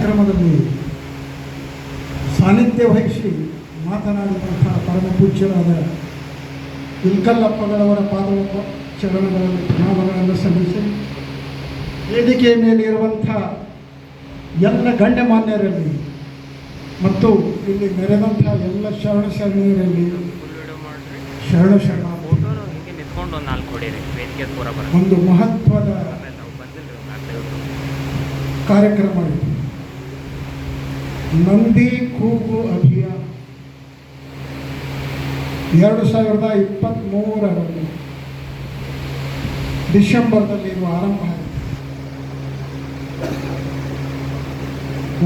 ಕಾರ್ಯಕ್ರಮದಲ್ಲಿ ಸಾನ್ನಿಧ್ಯ ವಹಿಸಿ ಮಾತನಾಡಿದಂಥ ಪರಮ ಪೂಜ್ಯರಾದ ಇಲ್ಕಲ್ಲಪ್ಪಗಳವರ ಪಾದ ಚರಣಗಳಲ್ಲಿ ಪ್ರಣಾಮಗಳನ್ನು ಸಲ್ಲಿಸಿ ವೇದಿಕೆಯ ಮೇಲೆ ಇರುವಂಥ ಎಲ್ಲ ಗಣ್ಯಮಾನ್ಯರಲ್ಲಿ ಮತ್ತು ಇಲ್ಲಿ ನೆರೆದಂಥ ಎಲ್ಲ ಶರಣ ಶರಣೀಯರಲ್ಲಿ ಶರಣ ಒಂದು ಮಹತ್ವದ ಕಾರ್ಯಕ್ರಮ ಇದೆ. ನಂದಿ ಕೂಗು ಅಭಿಯಾನ 2023ರಲ್ಲಿ ಡಿಸೆಂಬರ್ದಲ್ಲಿ ಇದು ಆರಂಭ ಆಗಿದೆ.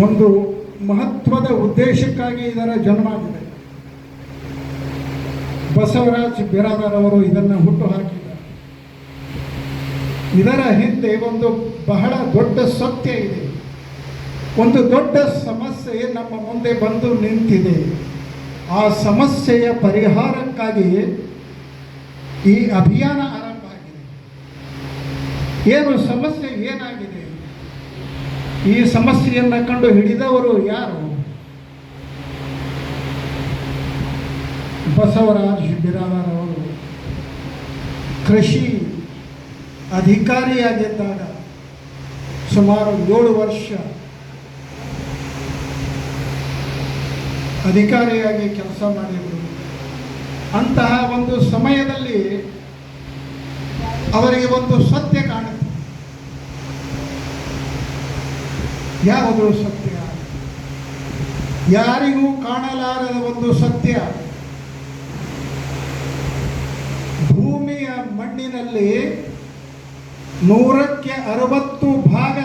ಒಂದು ಮಹತ್ವದ ಉದ್ದೇಶಕ್ಕಾಗಿ ಇದರ ಜನ್ಮ ಆಗಿದೆ. ಬಸವರಾಜ್ ಬಿರಾದಾರ್ ಅವರು ಇದನ್ನು ಹುಟ್ಟು ಹಾಕಿದ್ದಾರೆ. ಇದರ ಹಿಂದೆ ಒಂದು ಬಹಳ ದೊಡ್ಡ ಸತ್ಯ ಇದೆ. ಒಂದು ದೊಡ್ಡ ಸಮಸ್ಯೆ ನಮ್ಮ ಮುಂದೆ ಬಂದು ನಿಂತಿದೆ. ಆ ಸಮಸ್ಯೆಯ ಪರಿಹಾರಕ್ಕಾಗಿ ಈ ಅಭಿಯಾನ ಆರಂಭ ಆಗಿದೆ. ಏನು ಸಮಸ್ಯೆ ಏನಾಗಿದೆ? ಈ ಸಮಸ್ಯೆಯನ್ನು ಕಂಡು ಹಿಡಿದವರು ಯಾರು? ಬಸವರಾಜ್ ಬಿರಾದಾರ್ ಅವರು ಕೃಷಿ ಅಧಿಕಾರಿಯಾಗಿದ್ದಾಗ ಸುಮಾರು 7 ವರ್ಷ ಅಧಿಕಾರಿಯಾಗಿ ಕೆಲಸ ಮಾಡಿದರು. ಅಂತಹ ಒಂದು ಸಮಯದಲ್ಲಿ ಅವರಿಗೆ ಒಂದು ಸತ್ಯ ಕಾಣಿತು. ಯಾವುದು ಸತ್ಯ? ಯಾರಿಗೂ ಕಾಣಲಾರದ ಒಂದು ಸತ್ಯ. ಭೂಮಿಯ ಮಣ್ಣಿನಲ್ಲಿ 100ಕ್ಕೆ 60 ಭಾಗ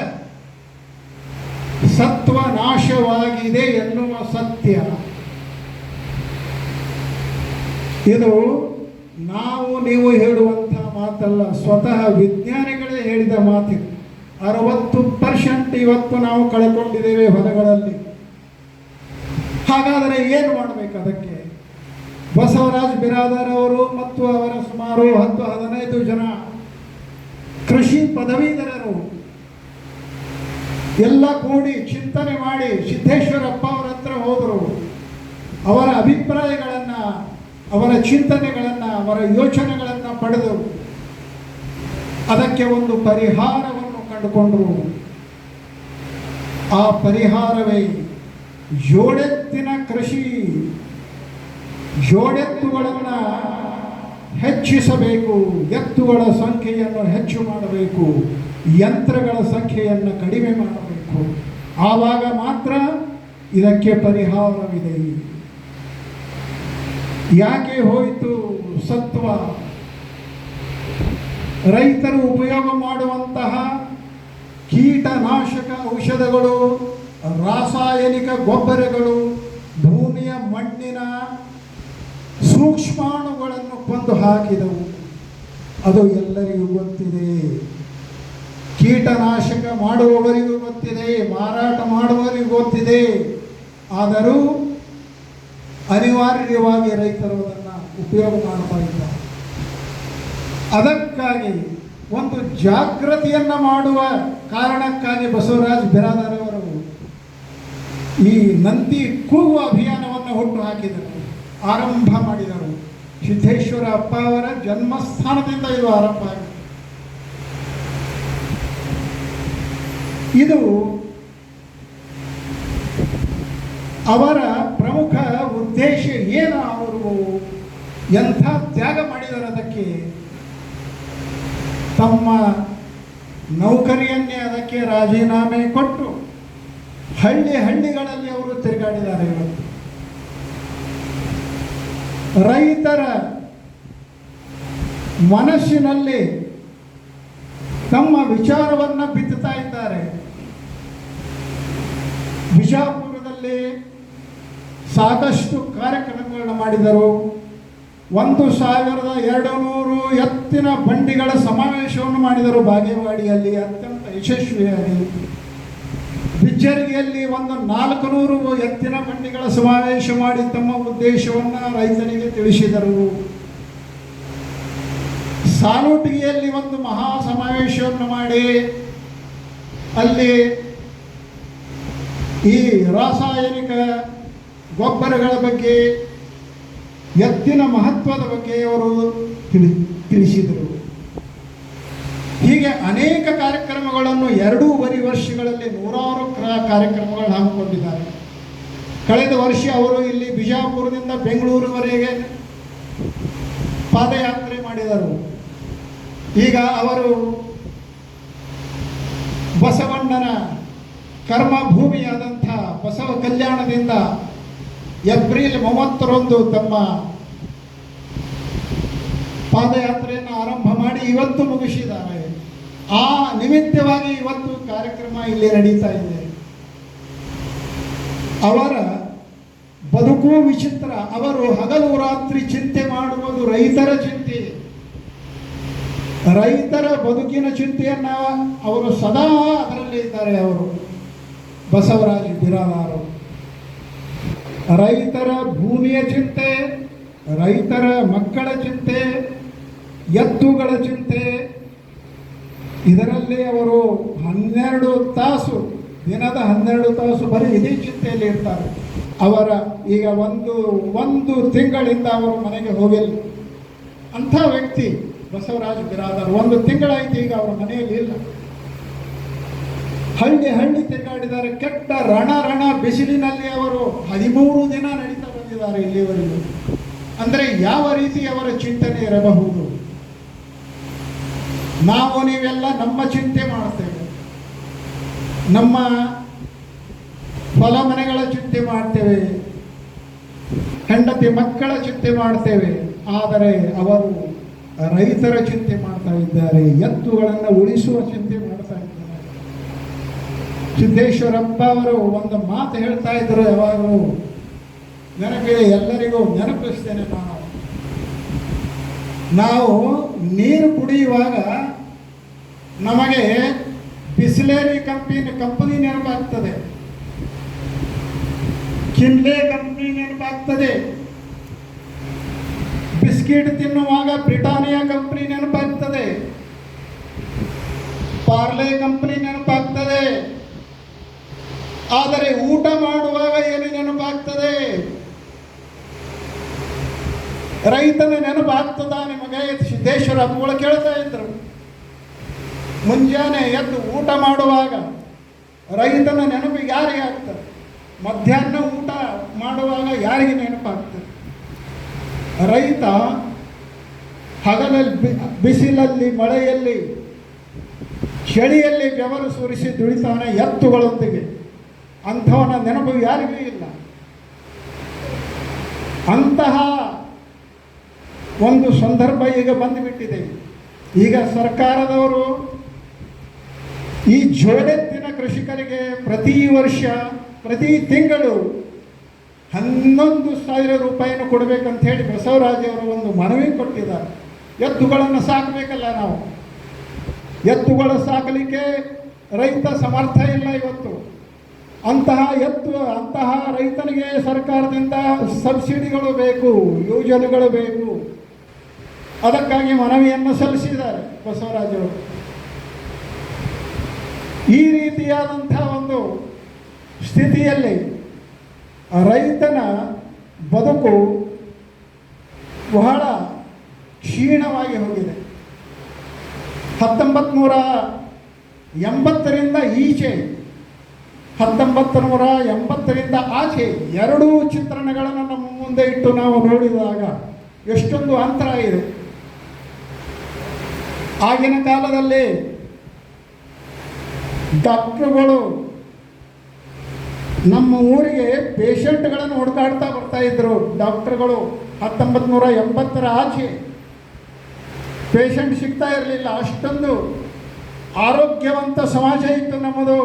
ಸತ್ವ ನಾಶವಾಗಿದೆ ಎನ್ನುವ ಸತ್ಯ. ಇದು ನಾವು ನೀವು ಹೇಳುವಂಥ ಮಾತಲ್ಲ, ಸ್ವತಃ ವಿಜ್ಞಾನಿಗಳೇ ಹೇಳಿದ ಮಾತಿದು. 60% ಇವತ್ತು ನಾವು ಕಳ್ಕೊಂಡಿದ್ದೇವೆ ಹೊಲಗಳಲ್ಲಿ. ಹಾಗಾದರೆ ಏನು ಮಾಡಬೇಕು? ಅದಕ್ಕೆ ಬಸವರಾಜ್ ಬಿರಾದಾರ್ ಅವರು ಮತ್ತು ಅವರ ಸುಮಾರು 10-15 ಜನ ಕೃಷಿ ಪದವೀಧರರು ಎಲ್ಲ ಕೂಡಿ ಚಿಂತನೆ ಮಾಡಿ ಸಿದ್ದೇಶ್ವರಪ್ಪ ಅವರ ಹತ್ರ ಹೋದರು. ಅವರ ಅಭಿಪ್ರಾಯಗಳನ್ನು, ಅವರ ಚಿಂತನೆಗಳನ್ನು, ಅವರ ಯೋಚನೆಗಳನ್ನು ಪಡೆದು ಅದಕ್ಕೆ ಒಂದು ಪರಿಹಾರವನ್ನು ಕಂಡುಕೊಂಡರು. ಆ ಪರಿಹಾರವೇ ಜೋಡೆತ್ತಿನ ಕೃಷಿ. ಜೋಡೆತ್ತುಗಳನ್ನು ಹೆಚ್ಚಿಸಬೇಕು, ಎತ್ತುಗಳ ಸಂಖ್ಯೆಯನ್ನು ಹೆಚ್ಚು ಮಾಡಬೇಕು, ಯಂತ್ರಗಳ ಸಂಖ್ಯೆಯನ್ನು ಕಡಿಮೆ ಮಾಡಬೇಕು. ಆವಾಗ ಮಾತ್ರ ಇದಕ್ಕೆ ಪರಿಹಾರವಿದೆ. ಯಾಕೆ ಹೋಯಿತು ಸತ್ವ? ರೈತರು ಉಪಯೋಗ ಮಾಡುವಂತಹ ಕೀಟನಾಶಕ ಔಷಧಗಳು, ರಾಸಾಯನಿಕ ಗೊಬ್ಬರಗಳು ಭೂಮಿಯ ಮಣ್ಣಿನ ಸೂಕ್ಷ್ಮಾಣುಗಳನ್ನು ಕೊಂದು ಹಾಕಿದವು. ಅದು ಎಲ್ಲರಿಗೂ ಗೊತ್ತಿದೆ. ಕೀಟನಾಶಕ ಮಾಡುವವರಿಗೂ ಗೊತ್ತಿದೆ, ಮಾರಾಟ ಮಾಡುವವರಿಗೂ ಗೊತ್ತಿದೆ. ಆದರೂ ಅನಿವಾರ್ಯವಾಗಿ ರೈತರು ಅದನ್ನು ಉಪಯೋಗ ಮಾಡ್ತಾ ಇದ್ದಾರೆ. ಅದಕ್ಕಾಗಿ ಒಂದು ಜಾಗೃತಿಯನ್ನು ಮಾಡುವ ಕಾರಣಕ್ಕಾಗಿ ಬಸವರಾಜ್ ಬಿರಾದಾರ್ ಅವರು ಈ ನಂದಿ ಕೂಗು ಅಭಿಯಾನವನ್ನು ಹುಟ್ಟು ಹಾಕಿದರು, ಆರಂಭ ಮಾಡಿದರು. ಸಿದ್ದೇಶ್ವರ ಅಪ್ಪ ಅವರ ಜನ್ಮಸ್ಥಾನದಿಂದ ಇದು ಆರಂಭ ಆಗಿದೆ. ಇದು ಅವರ ಪ್ರಮುಖ ಉದ್ದೇಶ ಏನು? ಅವರು ಎಂಥ ತ್ಯಾಗ ಮಾಡಿದರು? ಅದಕ್ಕೆ ತಮ್ಮ ನೌಕರಿಯನ್ನೇ ಅದಕ್ಕೆ ರಾಜೀನಾಮೆ ಕೊಟ್ಟು ಹಳ್ಳಿಗಳಲ್ಲಿ ಅವರು ತಿರುಗಾಡಿದ್ದಾರೆ. ಇವತ್ತು ರೈತರ ಮನಸ್ಸಿನಲ್ಲಿ ತಮ್ಮ ವಿಚಾರವನ್ನು ಬಿತ್ತುತ್ತಾ ಇದ್ದಾರೆ. ಬಿಜಾಪುರದಲ್ಲಿ ಸಾಕಷ್ಟು ಕಾರ್ಯಕ್ರಮಗಳನ್ನು ಮಾಡಿದರು. 1200 ಎತ್ತಿನ ಬಂಡಿಗಳ ಸಮಾವೇಶವನ್ನು ಮಾಡಿದರು ಬಾಗೇವಾಡಿಯಲ್ಲಿ ಅತ್ಯಂತ ಯಶಸ್ವಿಯಾಗಿ. ಬಿಜ್ಜರಿಗೆಯಲ್ಲಿ 400 ಎತ್ತಿನ ಬಂಡಿಗಳ ಸಮಾವೇಶ ಮಾಡಿ ತಮ್ಮ ಉದ್ದೇಶವನ್ನು ರೈತರಿಗೆ ತಿಳಿಸಿದರು. ಸಾಲುಟಿಗೆಯಲ್ಲಿ ಒಂದು ಮಹಾ ಸಮಾವೇಶವನ್ನು ಮಾಡಿ ಅಲ್ಲಿ ಈ ರಾಸಾಯನಿಕ ಗೊಬ್ಬರಗಳ ಬಗ್ಗೆ, ಎತ್ತಿನ ಮಹತ್ವದ ಬಗ್ಗೆ ಅವರು ತಿಳಿಸಿದರು. ಹೀಗೆ ಅನೇಕ ಕಾರ್ಯಕ್ರಮಗಳನ್ನು 2.5 ವರ್ಷಗಳಲ್ಲಿ 100 ಕಾರ್ಯಕ್ರಮಗಳನ್ನು ಹಮ್ಮಿಕೊಂಡಿದ್ದಾರೆ. ಕಳೆದ ವರ್ಷ ಅವರು ಇಲ್ಲಿ ಬಿಜಾಪುರದಿಂದ ಬೆಂಗಳೂರುವರೆಗೆ ಪಾದಯಾತ್ರೆ ಮಾಡಿದರು. ಈಗ ಅವರು ಬಸವಣ್ಣನ ಕರ್ಮಭೂಮಿಯಾದಂಥ ಬಸವ ಕಲ್ಯಾಣದಿಂದ ಏಪ್ರಿಲ್ 30ರಂದು ತಮ್ಮ ಪಾದಯಾತ್ರೆಯನ್ನು ಆರಂಭ ಮಾಡಿ ಇವತ್ತು ಮುಗಿಸಿದ್ದಾರೆ. ಆ ನಿಮಿತ್ತವಾಗಿ ಇವತ್ತು ಕಾರ್ಯಕ್ರಮ ಇಲ್ಲಿ ನಡೀತಾ ಇದೆ. ಅವರ ಬದುಕು ವಿಚಿತ್ರ. ಅವರು ಹಗಲು ರಾತ್ರಿ ಚಿಂತೆ ಮಾಡುವುದು ರೈತರ ಚಿಂತೆ, ರೈತರ ಬದುಕಿನ ಚಿಂತೆಯನ್ನ ಅವರು ಸದಾ ಅದರಲ್ಲಿ ಇದ್ದಾರೆ. ಅವರು ಬಸವರಾಜ ಬಿರಾದಾರರು ರೈತರ ಭೂಮಿಯ ಚಿಂತೆ, ರೈತರ ಮಕ್ಕಳ ಚಿಂತೆ, ಎತ್ತುಗಳ ಚಿಂತೆ, ಇದರಲ್ಲಿ ಅವರು 12 ತಾಸು, ದಿನದ 12 ತಾಸು ಬರೀ ಇದೇ ಚಿಂತೆಯಲ್ಲಿ ಇರ್ತಾರೆ. ಅವರ ಈಗ ಒಂದು ತಿಂಗಳಿಂದ ಅವರು ಮನೆಗೆ ಹೋಗಿಲ್ಲ. ಅಂಥ ವ್ಯಕ್ತಿ ಬಸವರಾಜ ಬಿರಾದಾರ್. 1 ತಿಂಗಳಾಯ್ತು ಈಗ ಅವರ ಮನೆಯಲ್ಲಿ ಇಲ್ಲ. ಹಳ್ಳಿ ತಿರುಗಾಡಿದ್ದಾರೆ. ಕೆಟ್ಟ ರಣ ಬಿಸಿಲಿನಲ್ಲಿ ಅವರು 13 ದಿನ ನಡೀತಾ ಬಂದಿದ್ದಾರೆ ಇಲ್ಲಿವರೆಗೂ. ಅಂದರೆ ಯಾವ ರೀತಿ ಅವರ ಚಿಂತನೆ ಇರಬಹುದು? ನಾವು ನೀವೆಲ್ಲ ನಮ್ಮ ಚಿಂತೆ ಮಾಡ್ತೇವೆ, ನಮ್ಮ ಹೊಲ ಮನೆಗಳ ಚಿಂತೆ ಮಾಡ್ತೇವೆ, ಹೆಂಡತಿ ಮಕ್ಕಳ ಚಿಂತೆ ಮಾಡ್ತೇವೆ. ಆದರೆ ಅವರು ರೈತರ ಚಿಂತೆ ಮಾಡ್ತಾ ಇದ್ದಾರೆ, ಎತ್ತುಗಳನ್ನು ಉಳಿಸುವ ಚಿಂತೆ ಮಾಡ್ತಾ ಇದ್ದಾರೆ. ಸಿದ್ದೇಶ್ವರಪ್ಪ ಅವರು ಒಂದು ಮಾತು ಹೇಳ್ತಾ ಇದ್ರು, ಯಾವಾಗಲೂ ನೆನಪಿದೆ, ಎಲ್ಲರಿಗೂ ನೆನಪಿಸ್ತೇನೆ. ನಾವು ನೀರು ಕುಡಿಯುವಾಗ ನಮಗೆ ಬಿಸ್ಲೇರಿ ಕಂಪನಿ ನೆನಪಾಗ್ತದೆ, ಕಿನ್ಲೆ ಕಂಪನಿ ನೆನಪಾಗ್ತದೆ. ಬಿಸ್ಕಿಟ್ ತಿನ್ನುವಾಗ ಬ್ರಿಟಾನಿಯಾ ಕಂಪನಿ ನೆನಪಾಗ್ತದೆ, ಪಾರ್ಲೆ ಕಂಪನಿ ನೆನಪಾಗ್ತದೆ. ಆದರೆ ಊಟ ಮಾಡುವಾಗ ಏನು ನೆನಪಾಗ್ತದೆ? ರೈತನ ನೆನಪಾಗ್ತದ ನಿಮಗೆ? ಸಿದ್ದೇಶ್ವರ ಅಪ್ಪಗಳು ಕೇಳ್ತಾ ಇದ್ರು. ಮುಂಜಾನೆ ಎದ್ದು ಊಟ ಮಾಡುವಾಗ ರೈತನ ನೆನಪು ಯಾರಿಗೆ ಆಗ್ತದೆ? ಮಧ್ಯಾಹ್ನ ಊಟ ಮಾಡುವಾಗ ಯಾರಿಗೆ ನೆನಪಾಗ್ತದೆ? ರೈತ ಹಗಲಲ್ಲಿ ಬಿಸಿಲಲ್ಲಿ, ಮಳೆಯಲ್ಲಿ, ಚಳಿಯಲ್ಲಿ ಬೆವರು ಸುರಿಸಿ ದುಡಿತಾನೆ ಎತ್ತುಗಳೊಂದಿಗೆ. ಅಂಥವನ ನೆನಪು ಯಾರಿಗೂ ಇಲ್ಲ. ಅಂತಹ ಒಂದು ಸಂದರ್ಭ ಈಗ ಬಂದುಬಿಟ್ಟಿದೆ. ಈಗ ಸರ್ಕಾರದವರು ಈ ಜೋಡೆತ್ತಿನ ಕೃಷಿಕರಿಗೆ ಪ್ರತಿ ವರ್ಷ, ಪ್ರತಿ ತಿಂಗಳು 11,000 ರೂಪಾಯಿನ ಕೊಡಬೇಕಂತ ಹೇಳಿ ಬಸವರಾಜವರು ಒಂದು ಮನವಿ ಕೊಟ್ಟಿದ್ದಾರೆ. ಎತ್ತುಗಳನ್ನು ಸಾಕಬೇಕಲ್ಲ ನಾವು. ಎತ್ತುಗಳು ಸಾಕಲಿಕ್ಕೆ ರೈತ ಸಮರ್ಥ ಇಲ್ಲ ಇವತ್ತು. ಅಂತಹ ರೈತನಿಗೆ ಸರ್ಕಾರದಿಂದ ಸಬ್ಸಿಡಿಗಳು ಬೇಕು, ಯೋಜನೆಗಳು ಬೇಕು. ಅದಕ್ಕಾಗಿ ಮನವಿಯನ್ನು ಸಲ್ಲಿಸಿದ್ದಾರೆ ಬಸವರಾಜವರು. ಈ ರೀತಿಯಾದಂಥ ಒಂದು ಸ್ಥಿತಿಯಲ್ಲಿ ರೈತನ ಬದುಕು ಬಹಳ ಕ್ಷೀಣವಾಗಿ ಹೋಗಿದೆ. 1980ರಿಂದ ಈಚೆ, 1980ರಿಂದ ಆಚೆ 2 ಚಿತ್ರಣಗಳನ್ನು ನಮ್ಮ ಮುಂದೆ ಇಟ್ಟು ನಾವು ನೋಡಿದಾಗ ಎಷ್ಟೊಂದು ಅಂತರ ಇದೆ. ಆಗಿನ ಕಾಲದಲ್ಲಿ ಡಾಕ್ಟ್ರುಗಳು ನಮ್ಮ ಊರಿಗೆ ಪೇಷಂಟ್ಗಳನ್ನು ಹುಡುಕಾಡ್ತಾ ಬರ್ತಾ ಇದ್ರು. ಡಾಕ್ಟರ್ಗಳು 1980ರ ಆಚೆ ಪೇಷಂಟ್ ಸಿಗ್ತಾ ಇರಲಿಲ್ಲ. ಅಷ್ಟೊಂದು ಆರೋಗ್ಯವಂತ ಸಮಾಜ ಇತ್ತು ನಮ್ಮದು.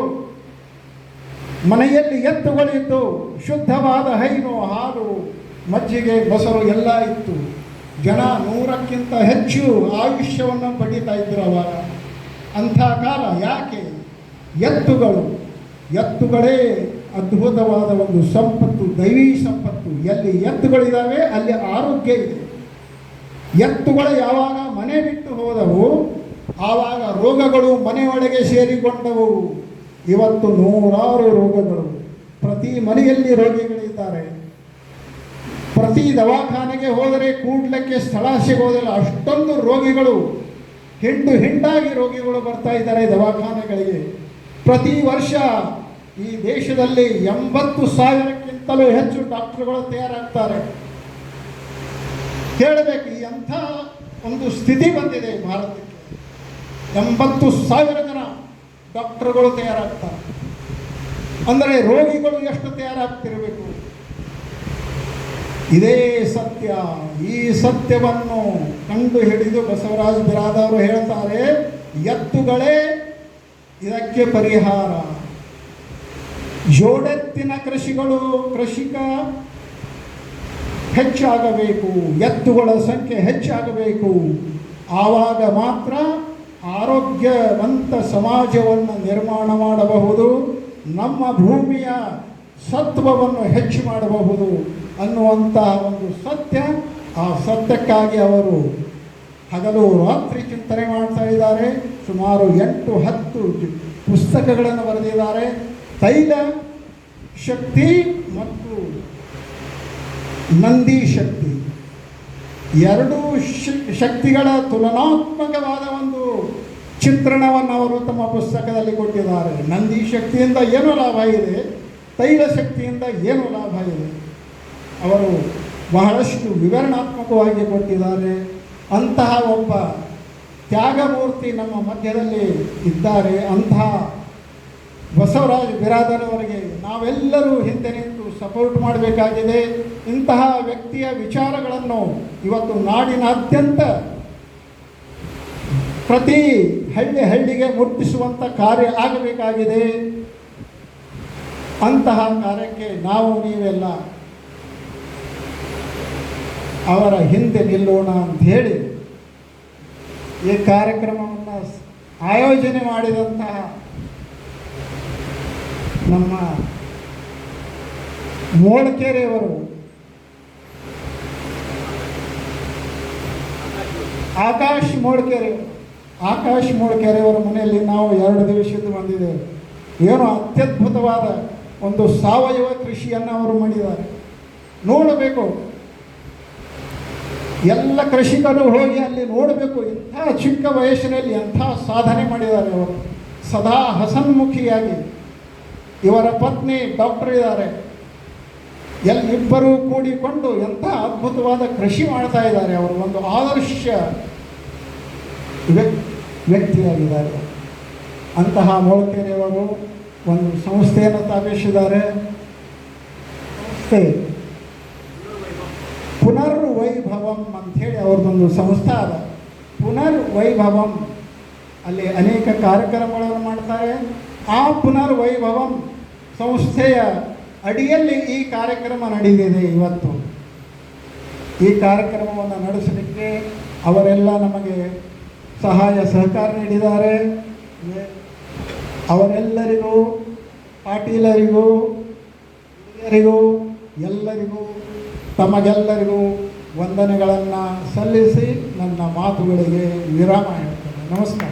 ಮನೆಯಲ್ಲಿ ಎತ್ತುಗಳಿತ್ತು, ಶುದ್ಧವಾದ ಹೈನು, ಹಾಲು, ಮಜ್ಜಿಗೆ, ಮೊಸರು ಎಲ್ಲ ಇತ್ತು. ಜನ 100ಕ್ಕಿಂತ ಹೆಚ್ಚು ಆಯುಷ್ಯವನ್ನು ಪಡೀತಾ ಇದ್ರು ಅವಾಗ. ಅಂಥ ಕಾಲ. ಯಾಕೆ? ಎತ್ತುಗಳೇ ಅದ್ಭುತವಾದ ಒಂದು ಸಂಪತ್ತು, ದೈವೀ ಸಂಪತ್ತು. ಎಲ್ಲಿ ಎತ್ತುಗಳಿದ್ದಾವೆ ಅಲ್ಲಿ ಆರೋಗ್ಯ ಇದೆ. ಎತ್ತುಗಳು ಯಾವಾಗ ಮನೆ ಬಿಟ್ಟು ಹೋದವು ಆವಾಗ ರೋಗಗಳು ಮನೆಯೊಳಗೆ ಸೇರಿಕೊಂಡವು. ಇವತ್ತು 100 ರೋಗಗಳು. ಪ್ರತಿ ಮನೆಯಲ್ಲಿ ರೋಗಿಗಳಿದ್ದಾರೆ. ಪ್ರತಿ ದವಾಖಾನೆಗೆ ಹೋದರೆ ಕೂಡ್ಲಿಕ್ಕೆ ಸ್ಥಳ ಸಿಗೋದಿಲ್ಲ, ಅಷ್ಟೊಂದು ರೋಗಿಗಳು, ಹಿಂಡಾಗಿ ರೋಗಿಗಳು ಬರ್ತಾ ಇದ್ದಾರೆ ದವಾಖಾನೆಗಳಿಗೆ. ಪ್ರತಿ ವರ್ಷ ಈ ದೇಶದಲ್ಲಿ 80,000ಕ್ಕಿಂತಲೂ ಹೆಚ್ಚು ಡಾಕ್ಟರ್ಗಳು ತಯಾರಾಗ್ತಾರೆ. ಹೇಳಬೇಕು, ಎಂಥ ಒಂದು ಸ್ಥಿತಿ ಬಂದಿದೆ ಭಾರತಕ್ಕೆ. 80,000 ಜನ ಡಾಕ್ಟರ್ಗಳು ತಯಾರಾಗ್ತಾರೆ ಅಂದರೆ ರೋಗಿಗಳು ಎಷ್ಟು ತಯಾರಾಗ್ತಿರಬೇಕು. ಇದೇ ಸತ್ಯ. ಈ ಸತ್ಯವನ್ನು ಕಂಡು ಹಿಡಿದು ಬಸವರಾಜ ಬಿರಾದವರು ಹೇಳ್ತಾರೆ, ಎತ್ತುಗಳೇ ಇದಕ್ಕೆ ಪರಿಹಾರ. ಜೋಡೆತ್ತಿನ ಕೃಷಿಕ ಹೆಚ್ಚಾಗಬೇಕು, ಎತ್ತುಗಳ ಸಂಖ್ಯೆ ಹೆಚ್ಚಾಗಬೇಕು. ಆವಾಗ ಮಾತ್ರ ಆರೋಗ್ಯವಂತ ಸಮಾಜವನ್ನು ನಿರ್ಮಾಣ ಮಾಡಬಹುದು, ನಮ್ಮ ಭೂಮಿಯ ಸತ್ವವನ್ನು ಹೆಚ್ಚು ಮಾಡಬಹುದು ಅನ್ನುವಂತಹ ಒಂದು ಸತ್ಯ. ಆ ಸತ್ಯಕ್ಕಾಗಿ ಅವರು ಹಗಲು ರಾತ್ರಿ ಚಿಂತನೆ ಮಾಡ್ತಾ ಇದ್ದಾರೆ. ಸುಮಾರು 8-10 ಪುಸ್ತಕಗಳನ್ನು ಬರೆದಿದ್ದಾರೆ. ತೈಲ ಶಕ್ತಿ ಮತ್ತು ನಂದಿ ಶಕ್ತಿ, ಎರಡೂ ಶಕ್ತಿಗಳ ತುಲನಾತ್ಮಕವಾದ ಒಂದು ಚಿತ್ರಣವನ್ನು ಅವರು ತಮ್ಮ ಪುಸ್ತಕದಲ್ಲಿ ಕೊಟ್ಟಿದ್ದಾರೆ. ನಂದಿ ಶಕ್ತಿಯಿಂದ ಏನು ಲಾಭ ಇದೆ, ತೈಲ ಶಕ್ತಿಯಿಂದ ಏನು ಲಾಭ ಇದೆ, ಅವರು ಬಹಳಷ್ಟು ವಿವರಣಾತ್ಮಕವಾಗಿ ಕೊಟ್ಟಿದ್ದಾರೆ. ಅಂತಹ ಒಬ್ಬ ತ್ಯಾಗಮೂರ್ತಿ ನಮ್ಮ ಮಧ್ಯದಲ್ಲಿ ಇದ್ದಾರೆ. ಅಂತಹ ಬಸವರಾಜ ಬಿರಾದರವರಿಗೆ ನಾವೆಲ್ಲರೂ ಹಿಂದೆ ನಿಂತು ಸಪೋರ್ಟ್ ಮಾಡಬೇಕಾಗಿದೆ. ಇಂತಹ ವ್ಯಕ್ತಿಯ ವಿಚಾರಗಳನ್ನು ಇವತ್ತು ನಾಡಿನಾದ್ಯಂತ ಪ್ರತಿ ಹಳ್ಳಿಗೆ ಮುಟ್ಟಿಸುವಂಥ ಕಾರ್ಯ ಆಗಬೇಕಾಗಿದೆ. ಅಂತಹ ಕಾರ್ಯಕ್ಕೆ ನಾವು ನೀವೆಲ್ಲ ಅವರ ಹಿಂದೆ ನಿಲ್ಲೋಣ ಅಂತ ಹೇಳಿ ಈ ಕಾರ್ಯಕ್ರಮವನ್ನು ಆಯೋಜನೆ ಮಾಡಿದಂತಹ ನಮ್ಮ ಮೋಳ್ಕೆರೆಯವರು, ಆಕಾಶ್ ಮೋಳ್ಕೆರೆಯವರ ಮನೆಯಲ್ಲಿ ನಾವು 2 ದಿವಸದಿಂದ ಬಂದಿದ್ದೇವೆ. ಏನು ಅತ್ಯದ್ಭುತವಾದ ಒಂದು ಸಾವಯವ ಕೃಷಿಯನ್ನು ಅವರು ಮಾಡಿದ್ದಾರೆ. ನೋಡಬೇಕು, ಎಲ್ಲ ಕೃಷಿಕರು ಹೋಗಿ ಅಲ್ಲಿ ನೋಡಬೇಕು. ಇಂಥ ಚಿಕ್ಕ ವಯಸ್ಸಿನಲ್ಲಿ ಎಂಥ ಸಾಧನೆ ಮಾಡಿದ್ದಾರೆ ಅವರು. ಸದಾ ಹಸನ್ಮುಖಿಯಾಗಿ, ಇವರ ಪತ್ನಿ ಡಾಕ್ಟರ್ ಇದ್ದಾರೆ, ಇಬ್ಬರೂ ಕೂಡಿಕೊಂಡು ಎಂಥ ಅದ್ಭುತವಾದ ಕೃಷಿ ಮಾಡ್ತಾ ಇದ್ದಾರೆ. ಅವರು ಒಂದು ಆದರ್ಶ ವ್ಯಕ್ತಿಯಾಗಿದ್ದಾರೆ. ಅಂತಹ ಮೋಳ್ಕೆರೆಯವರು ಒಂದು ಸಂಸ್ಥೆಯನ್ನು ಸ್ಥಾಪಿಸಿದ್ದಾರೆ. ಸಂಸ್ಥೆ ಪುನರ್ವೈಭವಂ ಅಂಥೇಳಿ ಅವ್ರದ್ದೊಂದು ಸಂಸ್ಥೆ ಅದ. ಪುನರ್ವೈಭವಂ ಅಲ್ಲಿ ಅನೇಕ ಕಾರ್ಯಕ್ರಮಗಳನ್ನು ಮಾಡ್ತಾರೆ. ಆ ಪುನರ್ವೈಭವಂ ಸಂಸ್ಥೆಯ ಅಡಿಯಲ್ಲಿ ಈ ಕಾರ್ಯಕ್ರಮ ನಡೆದಿದೆ. ಇವತ್ತು ಈ ಕಾರ್ಯಕ್ರಮವನ್ನು ನಡೆಸಲಿಕ್ಕೆ ಅವರೆಲ್ಲ ನಮಗೆ ಸಹಾಯ ಸಹಕಾರ ನೀಡಿದ್ದಾರೆ. ಅವರೆಲ್ಲರಿಗೂ, ಪಾಟೀಲರಿಗೂ, ಹಿರಿಯರಿಗೂ, ಎಲ್ಲರಿಗೂ, ತಮಗೆಲ್ಲರಿಗೂ ವಂದನೆಗಳನ್ನು ಸಲ್ಲಿಸಿ ನನ್ನ ಮಾತುಗಳಿಗೆ ವಿರಾಮ ಹೇಳ್ತೇನೆ. ನಮಸ್ಕಾರ.